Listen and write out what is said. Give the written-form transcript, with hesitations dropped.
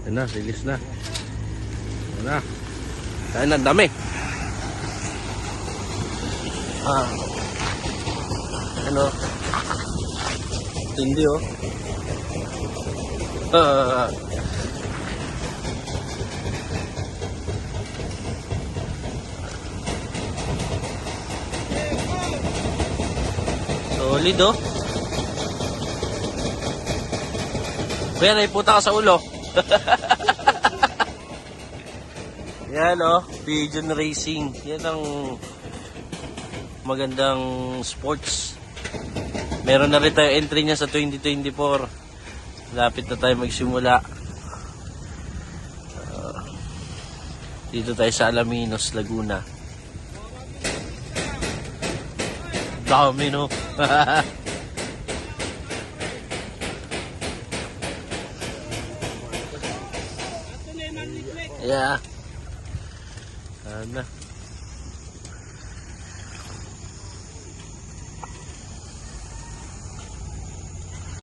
Yan na, silis na. Yan na. Kaya na, dami. Ano? Hindi oh. Solid oh. Kaya naiputa ka sa ulo. Yan oh, Pigeon Racing. Yan ang magandang sports. Meron na rin tayo entry niya sa 2024. Lapit na tayo magsimula. Dito tayo sa Alaminos, Laguna. Dami no. Yeah. Ano?